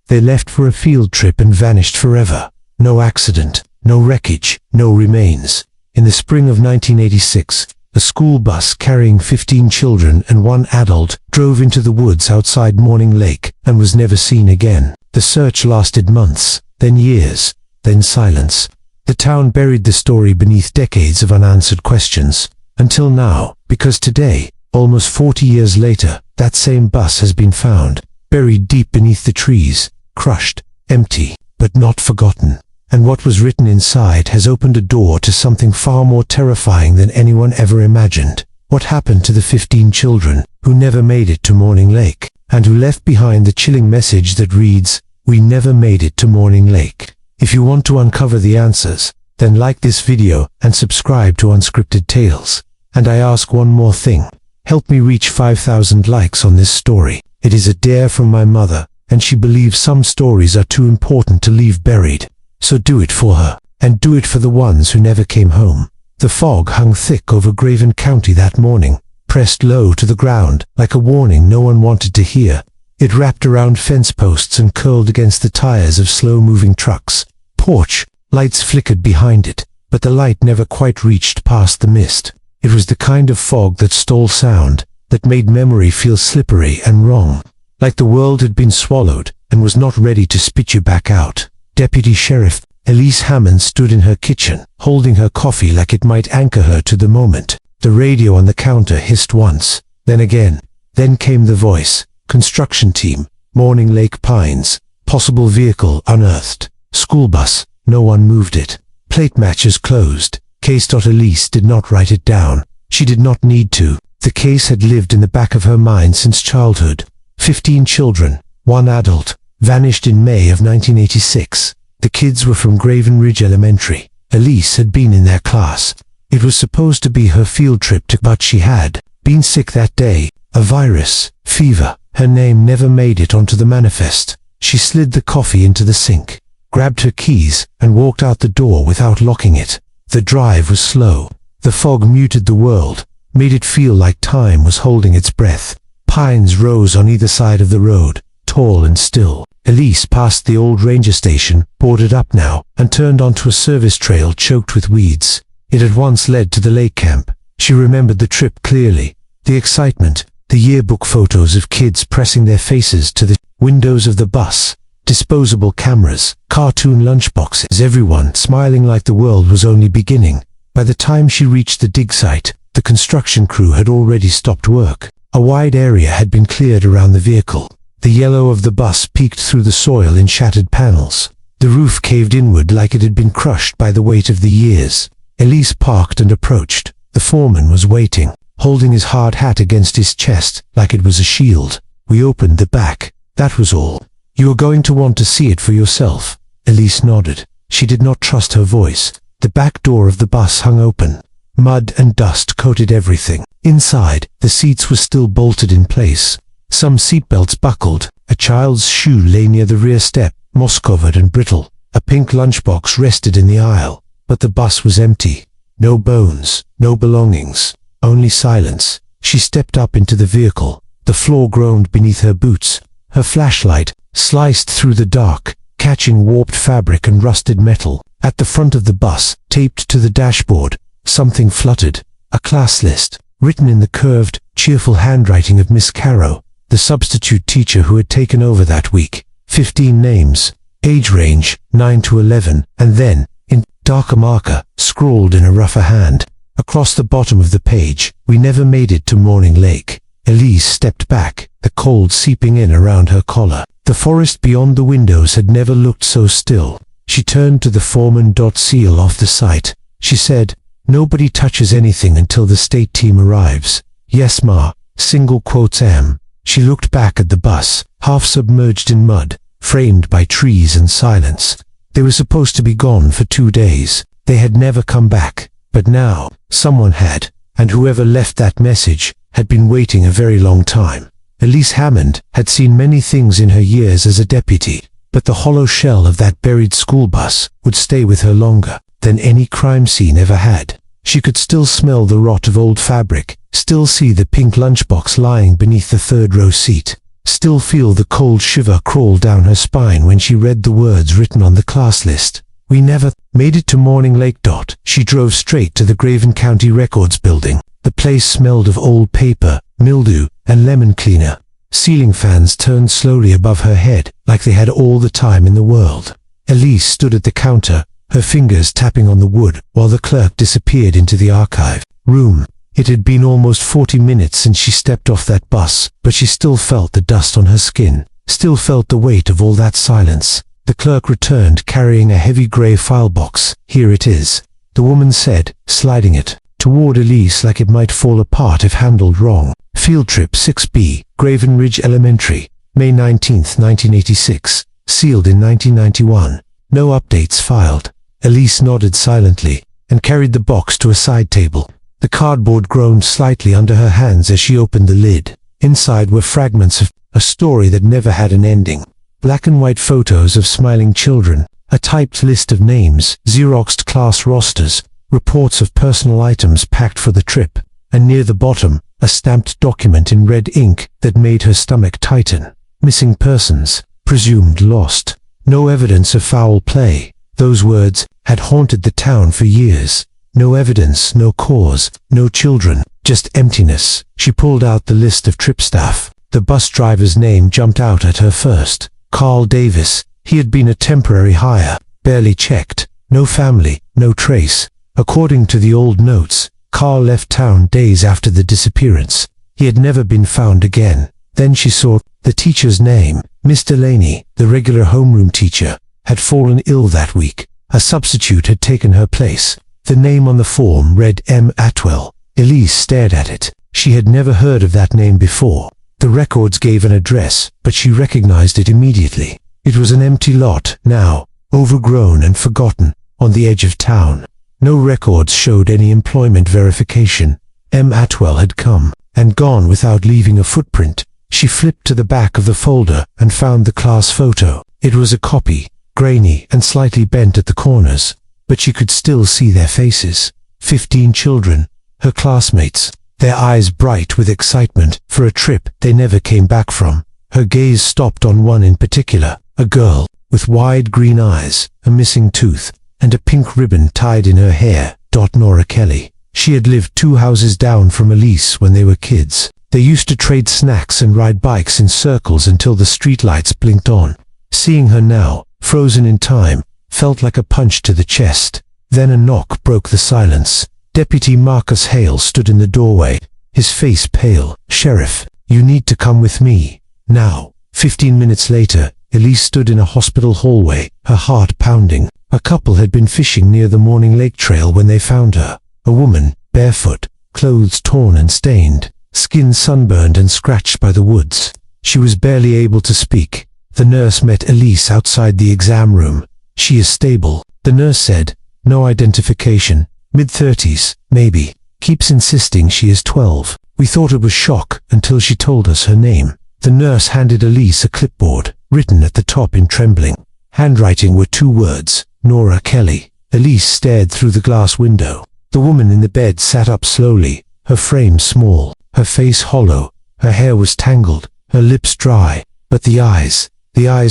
They left for a field trip and vanished forever. No accident, no wreckage, no remains. In the spring of 1986, a school bus carrying 15 children and one adult drove into the woods outside Morning Lake and was never seen again. The search lasted months, then years, then silence. The town buried the story beneath decades of unanswered questions. Until now, because today, almost 40 years later, that same bus has been found, buried deep beneath the trees, crushed, empty, but not forgotten. And what was written inside has opened a door to something far more terrifying than anyone ever imagined. What happened to the 15 children who never made it to Morning Lake, and who left behind the chilling message that reads, "We never made it to Morning Lake"? If you want to uncover the answers, then like this video and subscribe to Unscripted Tales. And I ask one more thing. Help me reach 5,000 likes on this story. It is a dare from my mother, and she believes some stories are too important to leave buried. So do it for her, and do it for the ones who never came home. The fog hung thick over Craven County that morning, pressed low to the ground like a warning no one wanted to hear. It wrapped around fence posts and curled against the tires of slow-moving trucks. Porch lights flickered behind it, but the light never quite reached past the mist. It was the kind of fog that stole sound, that made memory feel slippery and wrong, like the world had been swallowed and was not ready to spit you back out. Deputy Sheriff Elise Hammond stood in her kitchen, holding her coffee like it might anchor her to the moment. The radio on the counter hissed once, then again. Then came the voice. Construction team, Morning Lake Pines, possible vehicle unearthed. School bus, no one moved it. Plate matches closed. Case. Elise did not write it down. She did not need to. The case had lived in the back of her mind since childhood. 15 children, one adult, vanished in May of 1986. The kids were from Graven Ridge Elementary. Elise had been in their class. It was supposed to be her field trip but she had been sick that day. A virus, fever. Her name never made it onto the manifest. She slid the coffee into the sink, grabbed her keys, and walked out the door without locking it. The drive was slow. The fog muted the world, made it feel like time was holding its breath. Pines rose on either side of the road, tall and still. Elise passed the old ranger station, boarded up now, and turned onto a service trail choked with weeds. It had once led to the lake camp. She remembered the trip clearly. The excitement, the yearbook photos of kids pressing their faces to the windows of the bus, disposable cameras, cartoon lunchboxes, everyone smiling like the world was only beginning. By the time she reached the dig site, the construction crew had already stopped work. A wide area had been cleared around the vehicle. The yellow of the bus peeked through the soil in shattered panels. The roof caved inward like it had been crushed by the weight of the years. Elise parked and approached. The foreman was waiting, holding his hard hat against his chest like it was a shield. "We opened the back, that was all. You are going to want to see it for yourself." Elise nodded. She did not trust her voice. The back door of the bus hung open. Mud and dust coated everything. Inside, the seats were still bolted in place. Some seatbelts buckled. A child's shoe lay near the rear step, moss-covered and brittle. A pink lunchbox rested in the aisle. But the bus was empty. No bones, no belongings, only silence. She stepped up into the vehicle. The floor groaned beneath her boots. Her flashlight sliced through the dark, catching warped fabric and rusted metal. At the front of the bus, taped to the dashboard, something fluttered. A class list, written in the curved, cheerful handwriting of Miss Carrow, the substitute teacher who had taken over that week. 15 names, age range 9 to 11, and then, in darker marker, scrawled in a rougher hand, across the bottom of the page, "We never made it to Morning Lake." Elise stepped back, the cold seeping in around her collar. The forest beyond the windows had never looked so still. She turned to the foreman. "Seal off the site," she said. "Nobody touches anything until the state team arrives." "Yes, ma," single quotes am. She looked back at the bus, half submerged in mud, framed by trees and silence. They were supposed to be gone for 2 days. They had never come back. But now, someone had, and whoever left that message had been waiting a very long time. Elise Hammond had seen many things in her years as a deputy, but the hollow shell of that buried school bus would stay with her longer than any crime scene ever had. She could still smell the rot of old fabric, still see the pink lunchbox lying beneath the third-row seat. still feel the cold shiver crawl down her spine when she read the words written on the class list. We never made it to Morning Lake. She drove straight to the Graven County Records building. The place smelled of old paper, mildew, and lemon cleaner. Ceiling fans turned slowly above her head, like they had all the time in the world. Elise stood at the counter, her fingers tapping on the wood, while the clerk disappeared into the archive room. It had been almost 40 minutes since she stepped off that bus, but she still felt the dust on her skin, still felt the weight of all that silence. The clerk returned, carrying a heavy grey file box. "Here it is," the woman said, sliding it toward Elise like it might fall apart if handled wrong. Field Trip 6B, Graven Ridge Elementary, May 19, 1986, sealed in 1991. No updates filed. Elise nodded silently, and carried the box to a side table. The cardboard groaned slightly under her hands as she opened the lid. Inside were fragments of a story that never had an ending. Black and white photos of smiling children, a typed list of names, Xeroxed class rosters, reports of personal items packed for the trip, and near the bottom, a stamped document in red ink that made her stomach tighten. Missing persons, presumed lost. No evidence of foul play. Those words had haunted the town for years. No evidence, no cause, no children, just emptiness. She pulled out the list of trip staff. The bus driver's name jumped out at her first. Carl Davis. He had been a temporary hire, barely checked. No family, no trace. According to the old notes, Carl left town days after the disappearance. He had never been found again. Then she saw the teacher's name. Miss Delaney, the regular homeroom teacher, had fallen ill that week. A substitute had taken her place. The name on the form read M. Atwell. Elise stared at it. She had never heard of that name before. The records gave an address, but she recognized it immediately. It was an empty lot, now, overgrown and forgotten, on the edge of town. No records showed any employment verification. M. Atwell had come and gone without leaving a footprint. She flipped to the back of the folder and found the class photo. It was a copy, grainy and slightly bent at the corners, but she could still see their faces. 15 children, her classmates, their eyes bright with excitement for a trip they never came back from. Her gaze stopped on one in particular, a girl with wide green eyes, a missing tooth, and a pink ribbon tied in her hair. Nora Kelly. She had lived 2 houses down from Elise when they were kids. They used to trade snacks and ride bikes in circles until the streetlights blinked on. Seeing her now, frozen in time, felt like a punch to the chest. Then a knock broke the silence. Deputy Marcus Hale stood in the doorway, his face pale. "Sheriff, you need to come with me. Now." 15 minutes later, Elise stood in a hospital hallway, her heart pounding. A couple had been fishing near the Morning Lake Trail when they found her. A woman, barefoot, clothes torn and stained, skin sunburned and scratched by the woods. She was barely able to speak. The nurse met Elise outside the exam room. "She is stable," the nurse said. "No identification. Mid-30s, maybe. Keeps insisting she is 12. We thought it was shock until she told us her name." The nurse handed Elise a clipboard, written at the top in trembling handwriting were 2 words, Nora Kelly. Elise stared through the glass window. The woman in the bed sat up slowly, her frame small, her face hollow. Her hair was tangled, her lips dry, but the eyes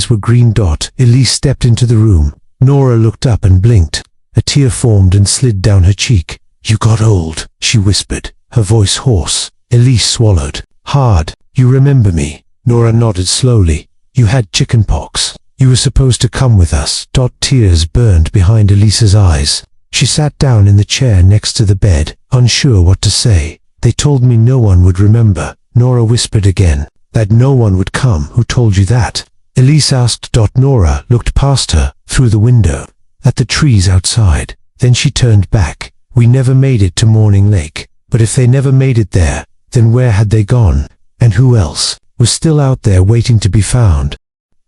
were green. Elise stepped into the room. Nora looked up and blinked. A tear formed and slid down her cheek. "You got old," she whispered, her voice hoarse. Elise swallowed hard. "You remember me?" Nora nodded slowly. "You had chickenpox. You were supposed to come with us." Tears burned behind Elise's eyes. She sat down in the chair next to the bed, unsure what to say. "They told me no one would remember," Nora whispered again. "That no one would come. Who told you that?" Elise asked. Nora looked past her, through the window, at the trees outside. Then she turned back. "We never made it to Morning Lake. But if they never made it there, then where had they gone? And who else was still out there waiting to be found?"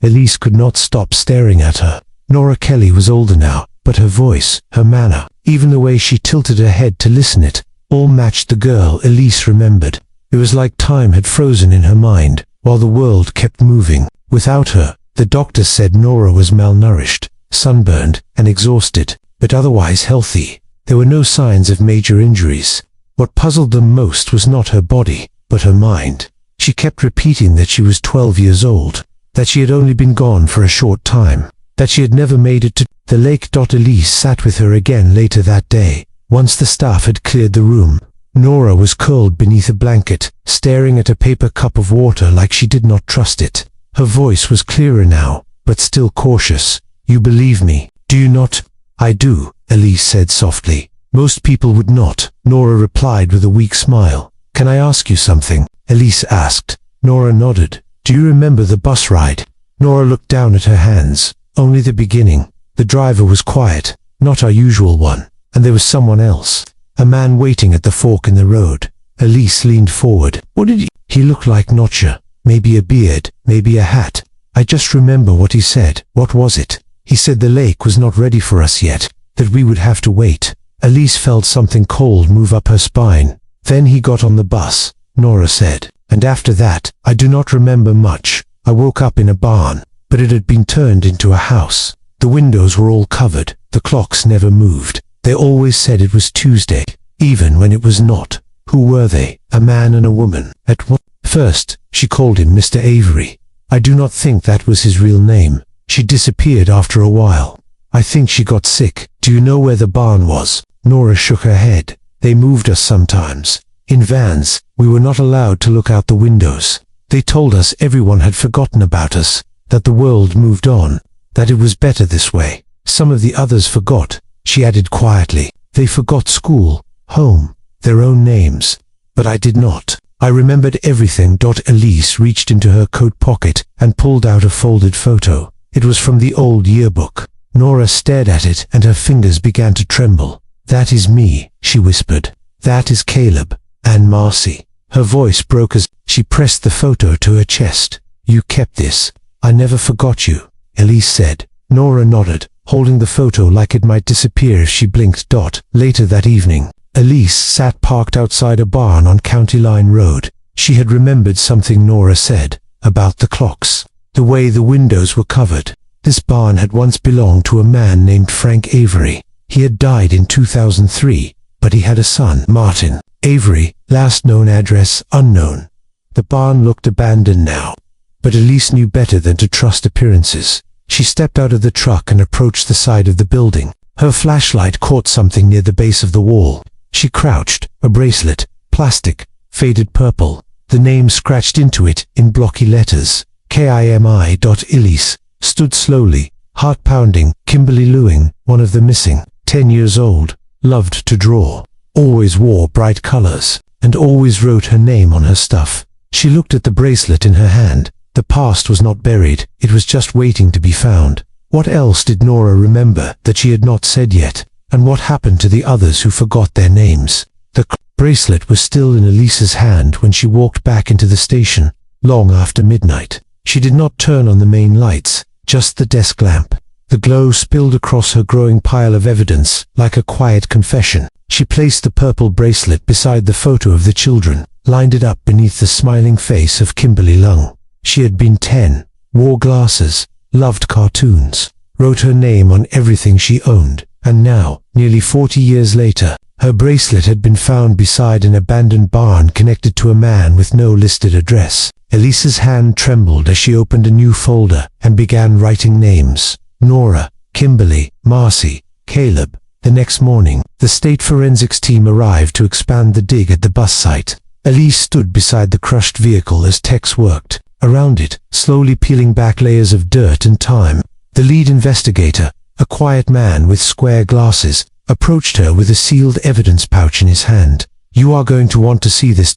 Elise could not stop staring at her. Nora Kelly was older now, but her voice, her manner, even the way she tilted her head to listen it, all matched the girl Elise remembered. It was like time had frozen in her mind, while the world kept moving. Without her, the doctor said Nora was malnourished, sunburned, and exhausted, but otherwise healthy. There were no signs of major injuries. What puzzled them most was not her body, but her mind. She kept repeating that she was 12 years old, that she had only been gone for a short time, that she had never made it to the lake. Elise sat with her again later that day. Once the staff had cleared the room, Nora was curled beneath a blanket, staring at a paper cup of water like she did not trust it. Her voice was clearer now, but still cautious. "You believe me, do you not?" "I do," Elise said softly. "Most people would not," Nora replied with a weak smile. "Can I ask you something?" Elise asked. Nora nodded. "Do you remember the bus ride?" Nora looked down at her hands. "Only the beginning. The driver was quiet, not our usual one, and there was someone else. A man waiting at the fork in the road." Elise leaned forward. "What did he look like? Notcher. Maybe a beard, maybe a hat. I just remember what he said." "What was it?" "He said the lake was not ready for us yet, that we would have to wait." Elise felt something cold move up her spine. "Then he got on the bus," Nora said. "And after that, I do not remember much. I woke up in a barn, but it had been turned into a house. The windows were all covered. The clocks never moved. They always said it was Tuesday, even when it was not." "Who were they?" "A man and a woman." "At what?" "First, she called him Mr. Avery. I do not think that was his real name. She disappeared after a while. I think she got sick." "Do you know where the barn was?" Nora shook her head. "They moved us sometimes. In vans, we were not allowed to look out the windows. They told us everyone had forgotten about us, that the world moved on, that it was better this way. Some of the others forgot," she added quietly. "They forgot school, home, their own names. But I did not. I remembered everything." Elise reached into her coat pocket and pulled out a folded photo. It was from the old yearbook. Nora stared at it and her fingers began to tremble. "That is me," she whispered. "That is Caleb, and Marcy." Her voice broke as she pressed the photo to her chest. "You kept this." "I never forgot you," Elise said. Nora nodded, holding the photo like it might disappear if she blinked. Later that evening, Elise sat parked outside a barn on County Line Road. She had remembered something Nora said about the clocks, the way the windows were covered. This barn had once belonged to a man named Frank Avery. He had died in 2003, but he had a son, Martin Avery, last known address unknown. The barn looked abandoned now, but Elise knew better than to trust appearances. She stepped out of the truck and approached the side of the building. Her flashlight caught something near the base of the wall. She crouched. A bracelet, plastic, faded purple, the name scratched into it in blocky letters. Kimi. Elise stood slowly, heart pounding. Kimberly Lewing, one of the missing, 10 years old, loved to draw, always wore bright colors, and always wrote her name on her stuff. She looked at the bracelet in her hand. The past was not buried, it was just waiting to be found. What else did Nora remember that she had not said yet? And what happened to the others who forgot their names? The bracelet was still in Elise's hand when she walked back into the station, long after midnight. She did not turn on the main lights, just the desk lamp. The glow spilled across her growing pile of evidence, like a quiet confession. She placed the purple bracelet beside the photo of the children, lined it up beneath the smiling face of Kimberly Lung. She had been 10, wore glasses, loved cartoons, wrote her name on everything she owned, and now, nearly 40 years later, her bracelet had been found beside an abandoned barn connected to a man with no listed address. Elise's hand trembled as she opened a new folder and began writing names. Nora, Kimberly, Marcy, Caleb. The next morning, the state forensics team arrived to expand the dig at the bus site. Elise stood beside the crushed vehicle as Tex worked. Around it, slowly peeling back layers of dirt and time. The lead investigator, a quiet man with square glasses, approached her with a sealed evidence pouch in his hand. "You are going to want to see this."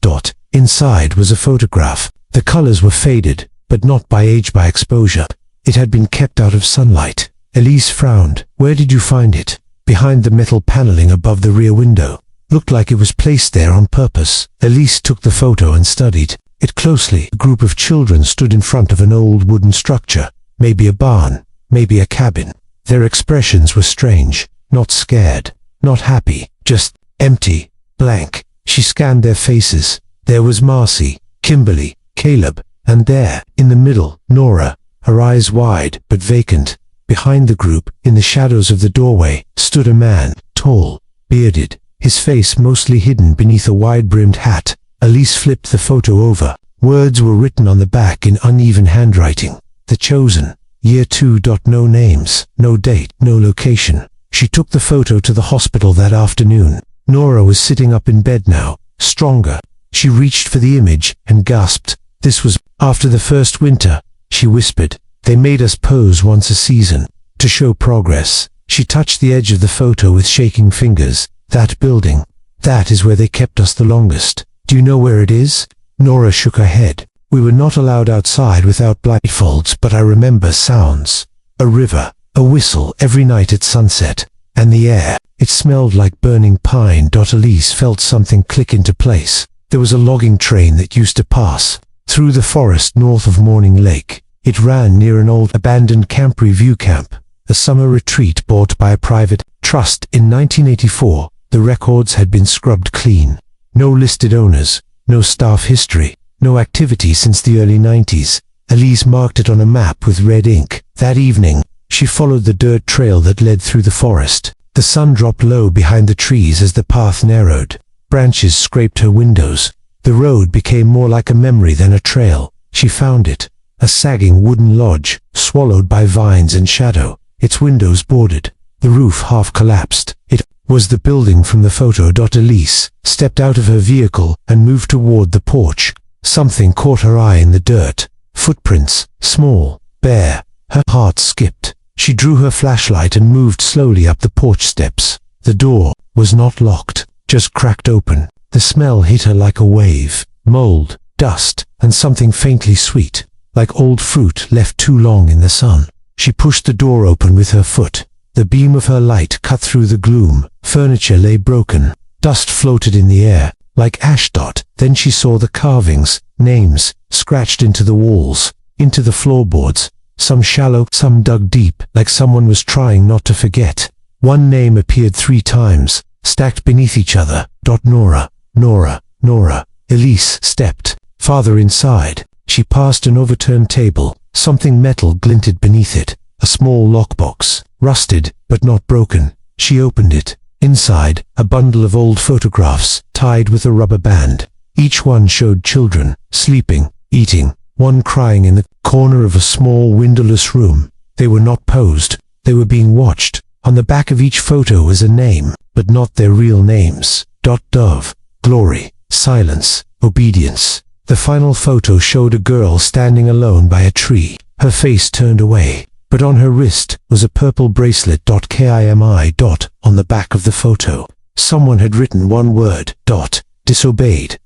Inside was a photograph. The colors were faded, but not by age, by exposure. It had been kept out of sunlight. Elise frowned. "Where did you find it?" "Behind the metal paneling above the rear window. Looked like it was placed there on purpose." Elise took the photo and studied it closely. A group of children stood in front of an old wooden structure, maybe a barn, maybe a cabin. Their expressions were strange, not scared, not happy, just empty, blank. She scanned their faces. There was Marcy, Kimberly, Caleb, and there, in the middle, Nora, her eyes wide but vacant. Behind the group, in the shadows of the doorway, stood a man, tall, bearded, his face mostly hidden beneath a wide-brimmed hat. Elise flipped the photo over. Words were written on the back in uneven handwriting. The chosen. Year 2. No names, no date, no location. She took the photo to the hospital that afternoon. Nora was sitting up in bed now, stronger. She reached for the image and gasped. This was after the first winter, she whispered. They made us pose once a season, to show progress. She touched the edge of the photo with shaking fingers. That building. That is where they kept us the longest. Do you know where it is? Nora shook her head. We were not allowed outside without blindfolds, but I remember sounds. A river, a whistle every night at sunset. And the air, it smelled like burning pine. Elise felt something click into place. There was a logging train that used to pass through the forest north of Morning Lake. It ran near an old abandoned Camprey View camp, a summer retreat bought by a private trust in 1984. The records had been scrubbed clean. No listed owners, no staff history, no activity since the early 90s. Elise marked it on a map with red ink. That evening, she followed the dirt trail that led through the forest. The sun dropped low behind the trees as the path narrowed. Branches scraped her windows. The road became more like a memory than a trail. She found it. A sagging wooden lodge, swallowed by vines and shadow, its windows boarded, the roof half collapsed. It was the building from the photo. Elise stepped out of her vehicle and moved toward the porch. Something caught her eye in the dirt. Footprints, small, bare. Her heart skipped. She drew her flashlight and moved slowly up the porch steps. The door was not locked, just cracked open. The smell hit her like a wave. Mold, dust, and something faintly sweet, like old fruit left too long in the sun. She pushed the door open with her foot. The beam of her light cut through the gloom. Furniture lay broken. Dust floated in the air, like ash. Then she saw the carvings, names, scratched into the walls, into the floorboards. Some shallow, some dug deep, like someone was trying not to forget. One name appeared 3 times, stacked beneath each other. Nora, Nora, Nora. Elise stepped farther inside. She passed an overturned table. Something metal glinted beneath it. A small lockbox, rusted, but not broken. She opened it. Inside, a bundle of old photographs, tied with a rubber band. Each one showed children, sleeping, eating, one crying in the corner of a small windowless room. They were not posed. They were being watched. On the back of each photo was a name, but not their real names. Dove, glory, silence, obedience. The final photo showed a girl standing alone by a tree, her face turned away, but on her wrist was a purple bracelet. KIMI. On the back of the photo, someone had written one word. Disobeyed.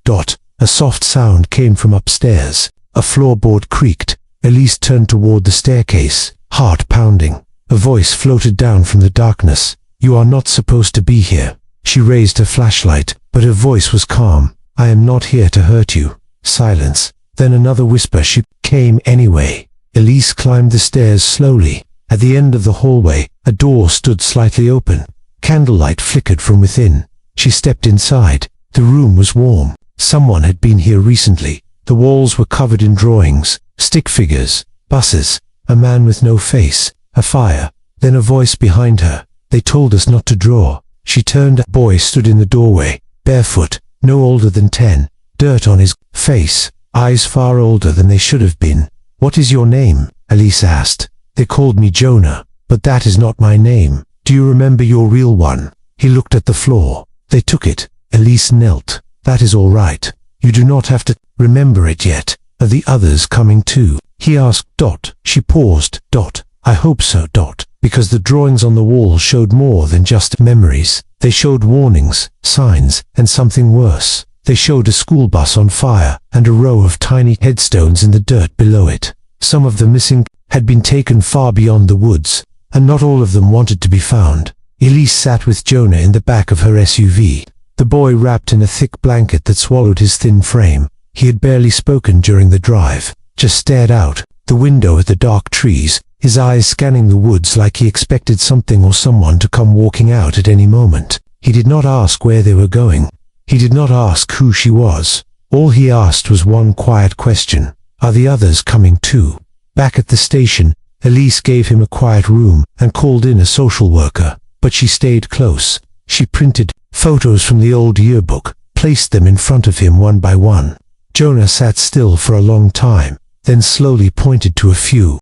A soft sound came from upstairs. A floorboard creaked. Elise turned toward the staircase, heart pounding. A voice floated down from the darkness. You are not supposed to be here. She raised her flashlight, but her voice was calm. I am not here to hurt you. Silence. Then another whisper. She came anyway. Elise climbed the stairs slowly. At the end of the hallway, a door stood slightly open. Candlelight flickered from within. She stepped inside. The room was warm. Someone had been here recently. The walls were covered in drawings, stick figures, buses, a man with no face, a fire. Then a voice behind her. They told us not to draw. She turned. A boy stood in the doorway, barefoot, no older than 10, dirt on his face, eyes far older than they should have been. What is your name? Elise asked. They called me Jonah, but that is not my name. Do you remember your real one? He looked at the floor. They took it. Elise knelt. That is all right. You do not have to remember it yet. Are the others coming too? He asked. She paused. I hope so. Because the drawings on the wall showed more than just memories. They showed warnings, signs, and something worse. They showed a school bus on fire and a row of tiny headstones in the dirt below it. Some of the missing had been taken far beyond the woods, and not all of them wanted to be found. Elise sat with Jonah in the back of her SUV. The boy wrapped in a thick blanket that swallowed his thin frame. He had barely spoken during the drive, just stared out the window at the dark trees, his eyes scanning the woods like he expected something or someone to come walking out at any moment. He did not ask where they were going. He did not ask who she was. All he asked was one quiet question. Are the others coming too? Back at the station, Elise gave him a quiet room and called in a social worker, but she stayed close. She printed photos from the old yearbook, placed them in front of him one by one. Jonah sat still for a long time, then slowly pointed to a few.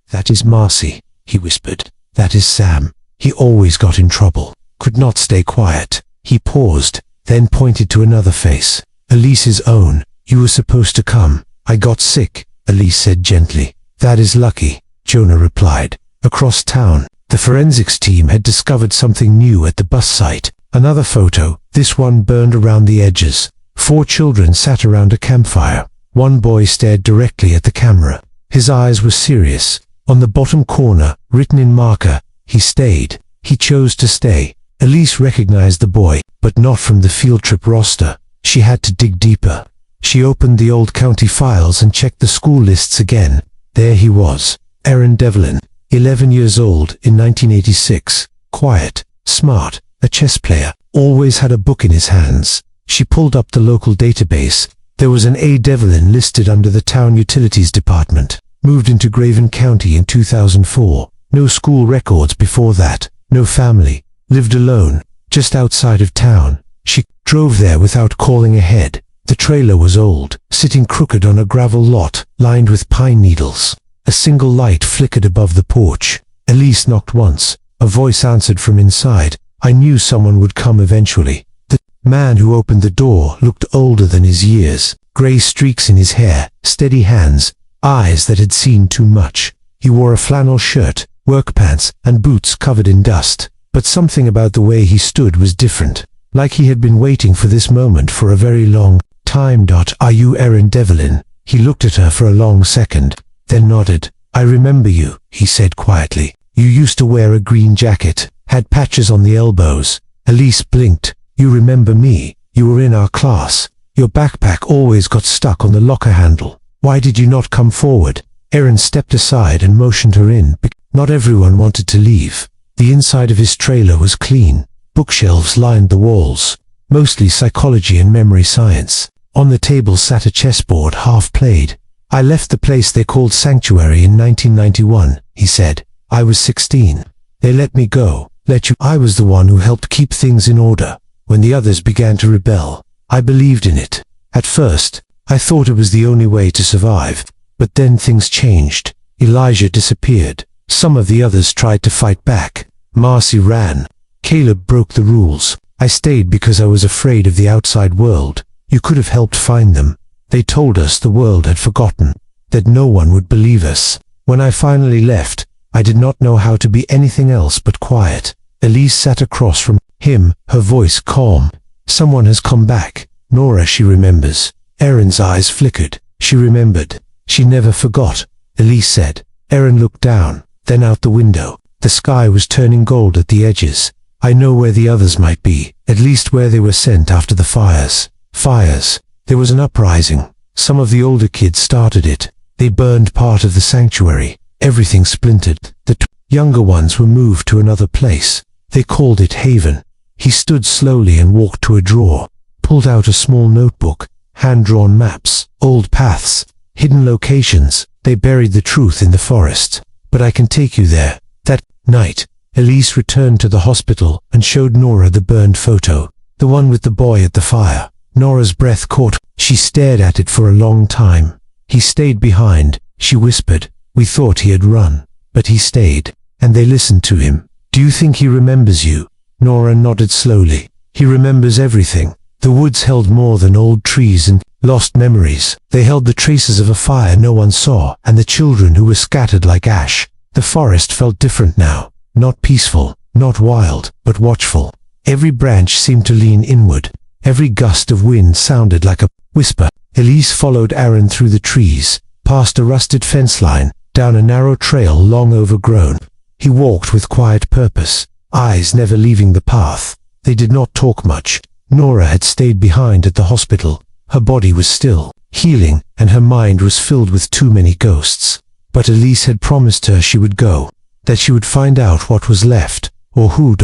"That is Marcy," he whispered. "That is Sam. He always got in trouble. Could not stay quiet." He paused, then pointed to another face. "Elise's own. You were supposed to come." "I got sick," Elise said gently. "That is lucky," Jonah replied. Across town, the forensics team had discovered something new at the bus site. Another photo, this one burned around the edges. 4 children sat around a campfire. One boy stared directly at the camera. His eyes were serious. On the bottom corner, written in marker, "He stayed. He chose to stay." Elise recognized the boy, but not from the field trip roster. She had to dig deeper. She opened the old county files and checked the school lists again. There he was, Aaron Devlin, 11 years old in 1986, quiet, smart, a chess player, always had a book in his hands. She pulled up the local database. There was an A. Devlin listed under the town utilities department. Moved into Craven County in 2004. No school records before that. No family. Lived alone, just outside of town. She drove there without calling ahead. The trailer was old, sitting crooked on a gravel lot, lined with pine needles. A single light flickered above the porch. Elise knocked once. A voice answered from inside. "I knew someone would come eventually." The man who opened the door looked older than his years. Gray streaks in his hair, steady hands, eyes that had seen too much. He wore a flannel shirt, work pants, and boots covered in dust. But something about the way he stood was different. Like he had been waiting for this moment for a very long time. "Are you Aaron Devlin?" He looked at her for a long second, then nodded. "I remember you," he said quietly. "You used to wear a green jacket, had patches on the elbows." Elise blinked. "You remember me. You were in our class. Your backpack always got stuck on the locker handle. Why did you not come forward?" Aaron stepped aside and motioned her in. Not everyone wanted to leave. The inside of his trailer was clean. Bookshelves lined the walls, mostly psychology and memory science. On the table sat a chessboard half played. "I left the place they called Sanctuary in 1991, he said. "I was 16. They let me go. Let you. I was the one who helped keep things in order. When the others began to rebel, I believed in it. At first, I thought it was the only way to survive. But then things changed. Elijah disappeared. Some of the others tried to fight back. Marcy ran. Caleb broke the rules. I stayed because I was afraid of the outside world. You could have helped find them. They told us the world had forgotten, that no one would believe us. When I finally left, I did not know how to be anything else but quiet." Elise sat across from him, her voice calm. "Someone has come back. Nora, she remembers." Aaron's eyes flickered. She remembered. She never forgot, Elise said. Aaron looked down, then out the window. The sky was turning gold at the edges. "I know where the others might be, at least where they were sent after the fires." Fires. There was an uprising. Some of the older kids started it. They burned part of the sanctuary. Everything splintered. The younger ones were moved to another place. They called it Haven. He stood slowly and walked to a drawer, pulled out a small notebook, hand-drawn maps, old paths, hidden locations. They buried the truth in the forest. "But I can take you there." That night, Elise returned to the hospital and showed Nora the burned photo, the one with the boy at the fire. Nora's breath caught. She stared at it for a long time. "He stayed behind," she whispered. "We thought he had run, but he stayed, and they listened to him." "Do you think he remembers you?" Nora nodded slowly. "He remembers everything." The woods held more than old trees and lost memories. They held the traces of a fire no one saw, and the children who were scattered like ash. The forest felt different now. Not peaceful, not wild, but watchful. Every branch seemed to lean inward. Every gust of wind sounded like a whisper. Elise followed Aaron through the trees, past a rusted fence line, down a narrow trail long overgrown. He walked with quiet purpose, eyes never leaving the path. They did not talk much. Nora had stayed behind at the hospital. Her body was still, healing, and her mind was filled with too many ghosts. But Elise had promised her she would go, that she would find out what was left, or who.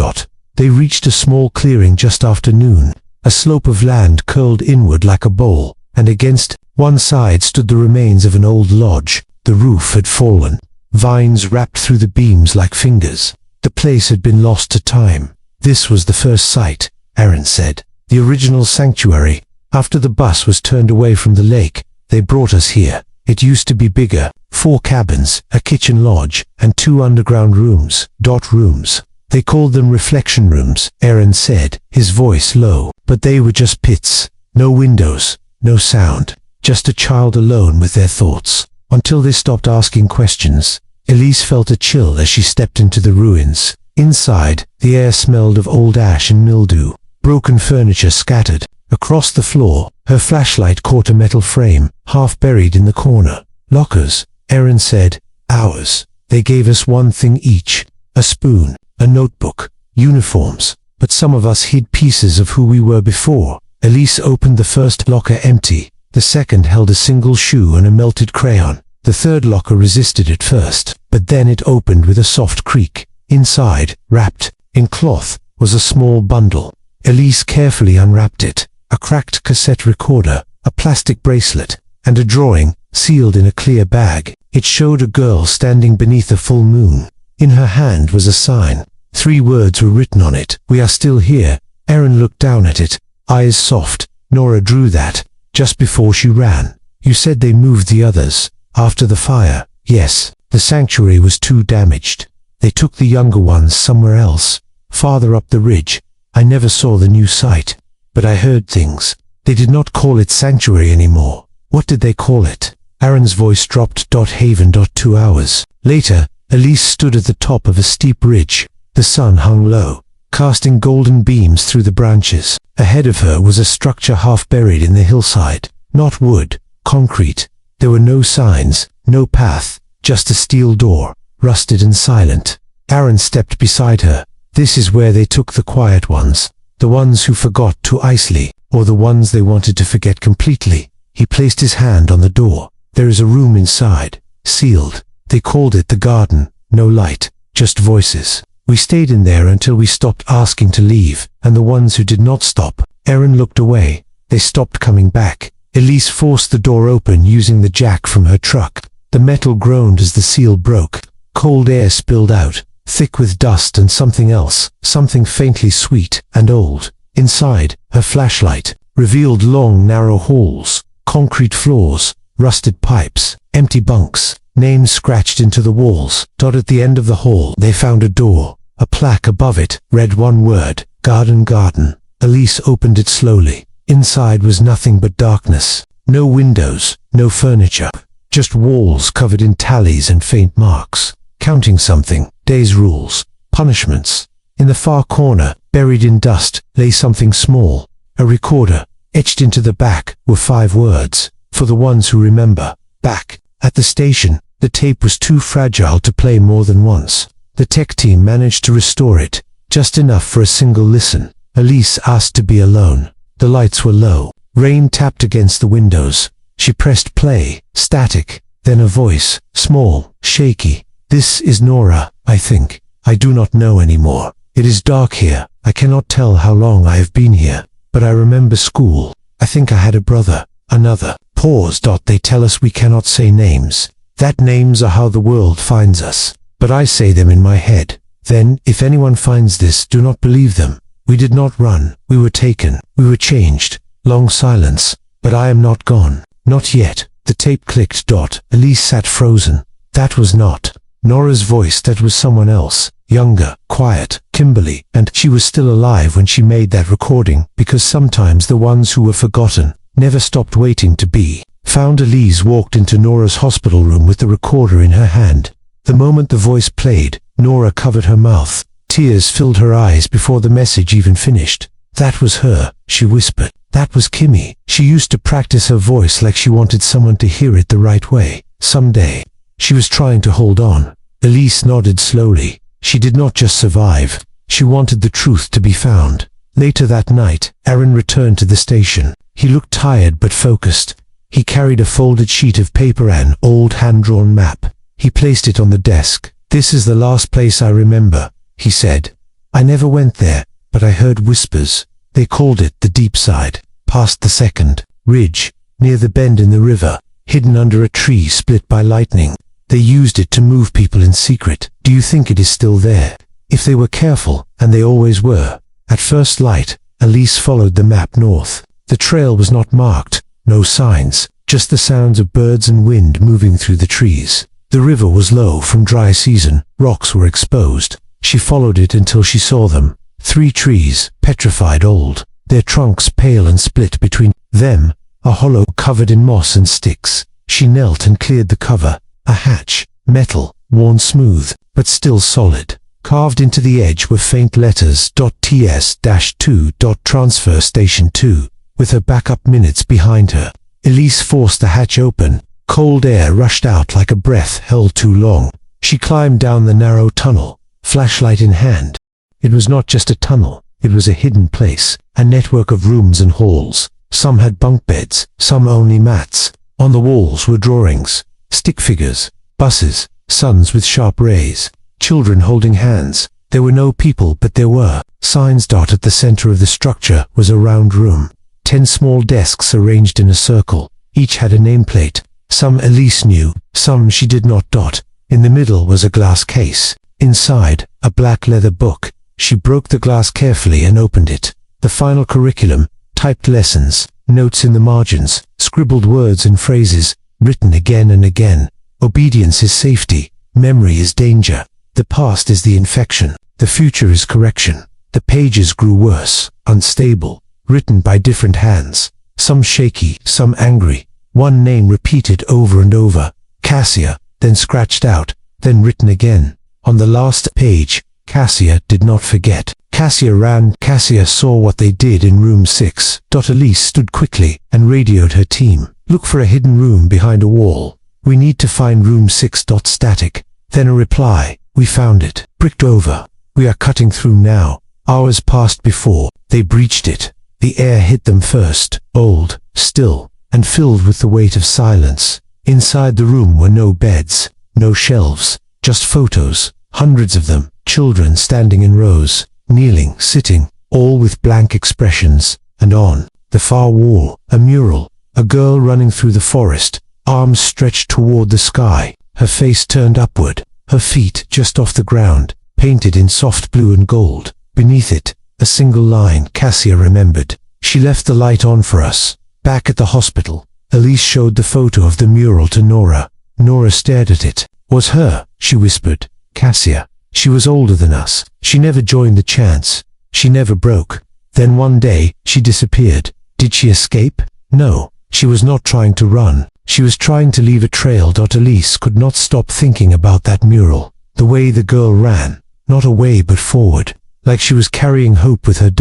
They reached a small clearing just after noon. A slope of land curled inward like a bowl, and against one side stood the remains of an old lodge. The roof had fallen. Vines wrapped through the beams like fingers. The place had been lost to time. "This was the first site," Aaron said. "The original sanctuary. After the bus was turned away from the lake, they brought us here. It used to be bigger, 4 cabins, a kitchen lodge, and 2 underground rooms, rooms. They called them reflection rooms, Aaron said, his voice low. But they were just pits. No windows, no sound. Just a child alone with their thoughts. Until they stopped asking questions. Elise felt a chill as she stepped into the ruins. Inside, the air smelled of old ash and mildew. Broken furniture scattered. Across the floor, her flashlight caught a metal frame, half buried in the corner. Lockers, Aaron said. Ours. They gave us one thing each. A spoon, a notebook, uniforms. But some of us hid pieces of who we were before. Elise opened the first locker empty. The second held a single shoe and a melted crayon. The third locker resisted at first, but then it opened with a soft creak. Inside, wrapped in cloth, was a small bundle. Elise carefully unwrapped it. A cracked cassette recorder, a plastic bracelet, and a drawing, sealed in a clear bag. It showed a girl standing beneath a full moon. In her hand was a sign. 3 words were written on it. We are still here. Aaron looked down at it, eyes soft. Nora drew that, just before she ran. You said they moved the others, after the fire. Yes, the sanctuary was too damaged. They took the younger ones somewhere else, farther up the ridge. I never saw the new site. But I heard things. They did not call it sanctuary anymore. What did they call it? Aaron's voice dropped. Haven. 2 hours later, Elise stood at the top of a steep ridge. The sun hung low, casting golden beams through the branches. Ahead of her was a structure half buried in the hillside. Not wood, concrete. There were no signs, no path, just a steel door, rusted and silent. Aaron stepped beside her. This is where they took the quiet ones. The ones who forgot too easily, or the ones they wanted to forget completely. He placed his hand on the door. There is a room inside, sealed. They called it the garden. No light, just voices. We stayed in there until we stopped asking to leave, and the ones who did not stop. Aaron looked away. They stopped coming back. Elise forced the door open using the jack from her truck. The metal groaned as the seal broke. Cold air spilled out, thick with dust and something else, something faintly sweet and old. Inside, her flashlight revealed long, narrow halls, concrete floors, rusted pipes, empty bunks, names scratched into the walls. At the end of the hall, they found a door. A plaque above it read one word, garden, garden. Elise opened it slowly. Inside was nothing but darkness. No windows, no furniture, just walls covered in tallies and faint marks. Counting something, days rules, punishments. In the far corner, buried in dust, lay something small, a recorder. Etched into the back were 5 words, for the ones who remember. Back, at the station, the tape was too fragile to play more than once. The tech team managed to restore it, just enough for a single listen. Elise asked to be alone. The lights were low. Rain tapped against the windows. She pressed play, static, then a voice, small, shaky. This is Nora, I think. I do not know anymore. It is dark here. I cannot tell how long I have been here. But I remember school. I think I had a brother. Another. Pause. They tell us we cannot say names. That names are how the world finds us. But I say them in my head. Then, if anyone finds this, do not believe them. We did not run. We were taken. We were changed. Long silence. But I am not gone. Not yet. The tape clicked. Elise sat frozen. That was not Nora's voice. That was someone else. Younger, quiet, Kimberly, and she was still alive when she made that recording, because sometimes the ones who were forgotten never stopped waiting to be found. Elise walked into Nora's hospital room with the recorder in her hand. The moment the voice played, Nora covered her mouth. Tears filled her eyes before the message even finished. That was her, she whispered. That was Kimmy. She used to practice her voice like she wanted someone to hear it the right way. Someday. She was trying to hold on. Elise nodded slowly. She did not just survive. She wanted the truth to be found. Later that night, Aaron returned to the station. He looked tired but focused. He carried a folded sheet of paper and an old hand-drawn map. He placed it on the desk. This is the last place I remember, he said. I never went there, but I heard whispers. They called it the deep side. Past the second ridge, near the bend in the river, hidden under a tree split by lightning. They used it to move people in secret. Do you think it is still there? If they were careful, and they always were. At first light, Elise followed the map north. The trail was not marked, no signs, just the sounds of birds and wind moving through the trees. The river was low from dry season, rocks were exposed. She followed it until she saw them. 3 trees, petrified old, their trunks pale and split between them, a hollow covered in moss and sticks. She knelt and cleared the cover, a hatch, metal, worn smooth, but still solid. Carved into the edge were faint letters .ts-2. Transfer Station 2, with her backup minutes behind her. Elise forced the hatch open. Cold air rushed out like a breath held too long. She climbed down the narrow tunnel, flashlight in hand. It was not just a tunnel, it was a hidden place, a network of rooms and halls. Some had bunk beds, some only mats. On the walls were drawings, stick figures, buses, suns with sharp rays, children holding hands. There were no people, but there were. Signs. At the center of the structure was a round room. 10 small desks arranged in a circle. Each had a nameplate. Some Elise knew, some she did not. In the middle was a glass case. Inside, a black leather book. She broke the glass carefully and opened it. The final curriculum, typed lessons, notes in the margins, scribbled words and phrases, written again and again. Obedience is safety. Memory is danger. The past is the infection. The future is correction. The pages grew worse, unstable, written by different hands. Some shaky, some angry. One name repeated over and over. Cassia, then scratched out, then written again. On the last page, Cassia did not forget. Cassia ran. Cassia saw what they did in room 6. Elise stood quickly and radioed her team. Look for a hidden room behind a wall. We need to find room 6. Static. Then a reply. We found it. Bricked over. We are cutting through now. Hours passed before they breached it. The air hit them first, old, still, and filled with the weight of silence. Inside the room were no beds, no shelves, just photos, hundreds of them, children standing in rows, kneeling, sitting, all with blank expressions. And on the far wall, a mural, a girl running through the forest, arms stretched toward the sky, her face turned upward, her feet just off the ground, painted in soft blue and gold. Beneath it, a single line. Cassia remembered. She left the light on for us. Back at the hospital, Elise showed the photo of the mural to Nora. Nora stared at it. Was her, she whispered. Cassia. She was older than us. She never joined the chants. She never broke. Then one day, she disappeared. Did she escape? No. She was not trying to run. She was trying to leave a trail. Elise could not stop thinking about that mural. The way the girl ran. Not away but forward. Like she was carrying hope with her.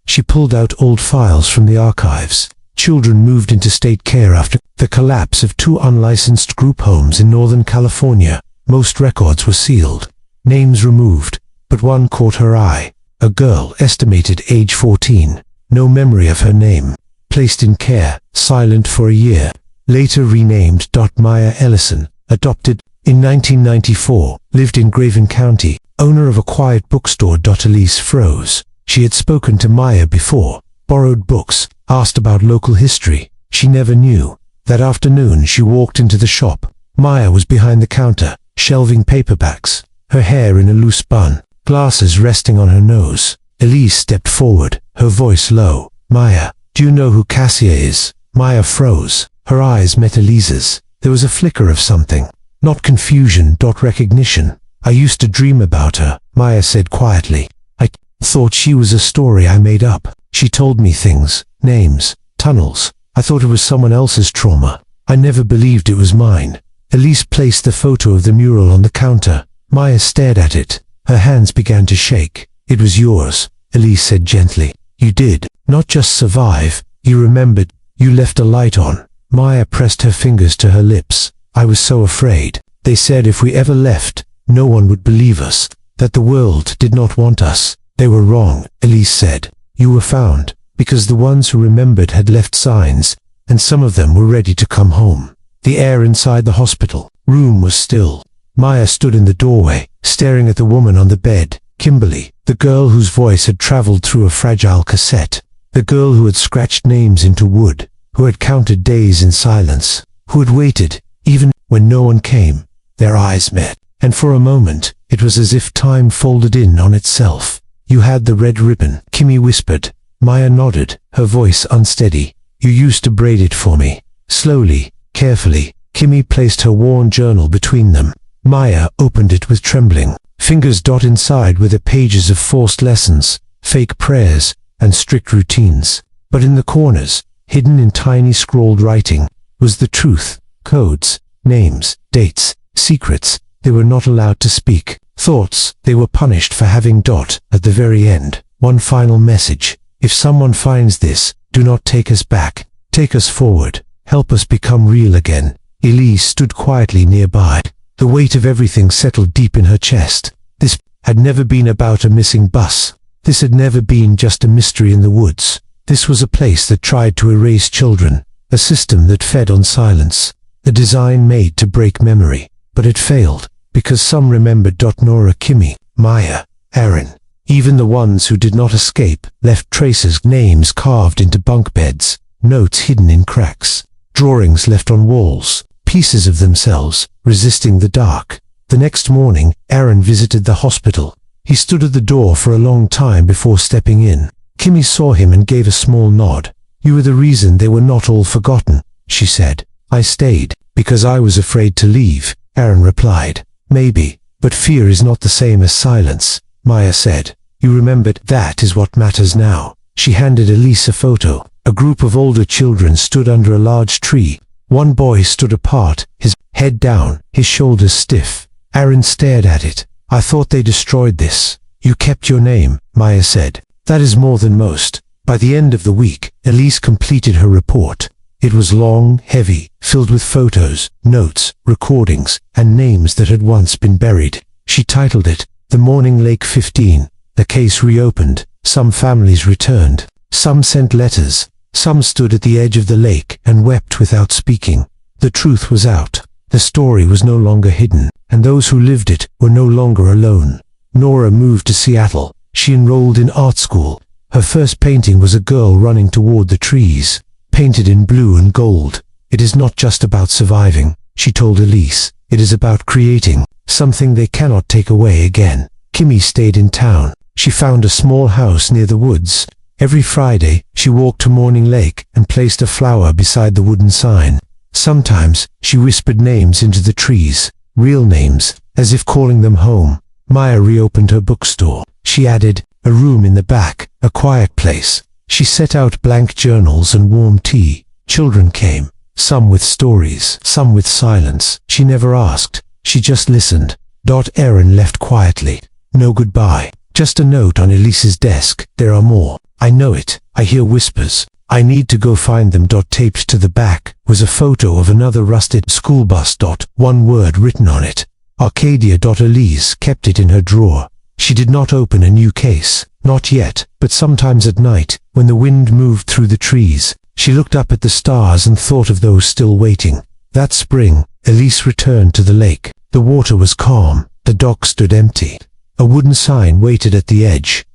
She pulled out old files from the archives. Children moved into state care after the collapse of 2 unlicensed group homes in Northern California. Most records were sealed. Names removed. But one caught her eye. A girl estimated age 14. No memory of her name. Placed in care, silent for a year. Later renamed Maya Ellison. Adopted in 1994. Lived in Graven County. Owner of a quiet bookstore. Elise froze. She had spoken to Maya before, borrowed books, asked about local history. She never knew. That afternoon she walked into the shop. Maya was behind the counter, shelving paperbacks, her hair in a loose bun, glasses resting on her nose. Elise stepped forward, her voice low. Maya, do you know who Cassia is? Maya froze. Her eyes met Elise's. There was a flicker of something. Not confusion. Recognition. I used to dream about her, Maya said quietly. I thought she was a story I made up. She told me things, names, tunnels. I thought it was someone else's trauma. I never believed it was mine. Elise placed the photo of the mural on the counter. Maya stared at it. Her hands began to shake. It was yours, Elise said gently. You did not just survive, you remembered, you left a light on. Maya pressed her fingers to her lips. I was so afraid. They said if we ever left, no one would believe us, that the world did not want us. They were wrong, Elise said. You were found, because the ones who remembered had left signs, and some of them were ready to come home. The air inside the hospital room was still. Maya stood in the doorway, staring at the woman on the bed. Kimberly, the girl whose voice had traveled through a fragile cassette. The girl who had scratched names into wood, who had counted days in silence, who had waited, even when no one came. Their eyes met. And for a moment, it was as if time folded in on itself. You had the red ribbon, Kimmy whispered. Maya nodded, her voice unsteady. You used to braid it for me. Slowly, carefully, Kimmy placed her worn journal between them. Maya opened it with trembling. Fingers inside were the pages of forced lessons, fake prayers, and strict routines. But in the corners, hidden in tiny scrawled writing, was the truth. Codes, names, dates, secrets they were not allowed to speak. Thoughts they were punished for having. At the very end, one final message. If someone finds this, do not take us back. Take us forward. Help us become real again. Elise stood quietly nearby. The weight of everything settled deep in her chest. This had never been about a missing bus. This had never been just a mystery in the woods. This was a place that tried to erase children, a system that fed on silence, a design made to break memory. But it failed, because some remembered. Nora, Kimmy, Maya, Aaron, even the ones who did not escape, left traces, names carved into bunk beds, notes hidden in cracks, drawings left on walls, pieces of themselves, resisting the dark. The next morning, Aaron visited the hospital. He stood at the door for a long time before stepping in. Kimmy saw him and gave a small nod. You were the reason they were not all forgotten, she said. I stayed, because I was afraid to leave, Aaron replied. Maybe, but fear is not the same as silence, Maya said. You remembered. That is what matters now. She handed Elise a photo. A group of older children stood under a large tree. One boy stood apart, his head down, his shoulders stiff. Aaron stared at it. I thought they destroyed this. You kept your name, Maya said. That is more than most. By the end of the week, Elise completed her report. It was long, heavy, filled with photos, notes, recordings, and names that had once been buried. She titled it, The Morning Lake 15. The case reopened. Some families returned. Some sent letters. Some stood at the edge of the lake and wept without speaking. The truth was out. The story was no longer hidden, and those who lived it were no longer alone. Nora moved to Seattle. She enrolled in art school. Her first painting was a girl running toward the trees, painted in blue and gold. It is not just about surviving, she told Elise. It is about creating something they cannot take away again. Kimmy stayed in town. She found a small house near the woods. Every Friday, she walked to Morning Lake and placed a flower beside the wooden sign. Sometimes, she whispered names into the trees, real names, as if calling them home. Maya reopened her bookstore. She added, a room in the back, a quiet place. She set out blank journals and warm tea. Children came, some with stories, some with silence. She never asked. She just listened. Aaron left quietly. No goodbye. Just a note on Elise's desk. There are more. I know it. I hear whispers. I need to go find them. Taped to the back was a photo of another rusted school bus. One word written on it. Arcadia. Elise kept it in her drawer. She did not open a new case. Not yet, but sometimes at night, when the wind moved through the trees, she looked up at the stars and thought of those still waiting. That spring, Elise returned to the lake. The water was calm. The dock stood empty. A wooden sign waited at the edge.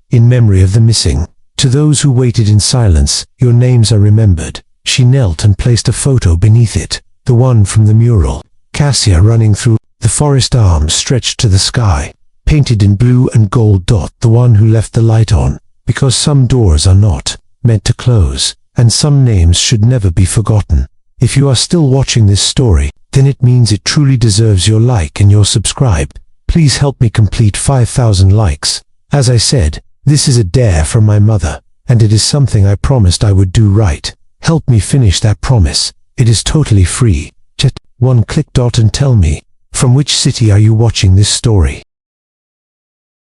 In memory of the missing. To those who waited in silence, your names are remembered. She knelt and placed a photo beneath it. The one from the mural. Cassia running through. The forest arms stretched to the sky. Painted in blue and gold. The one who left the light on. Because some doors are not meant to close, and some names should never be forgotten. If you are still watching this story, then it means it truly deserves your like and your subscribe. Please help me complete 5,000 likes. As I said, this is a dare from my mother, and it is something I promised I would do right. Help me finish that promise. It is totally free. Just one click. And tell me, from which city are you watching this story?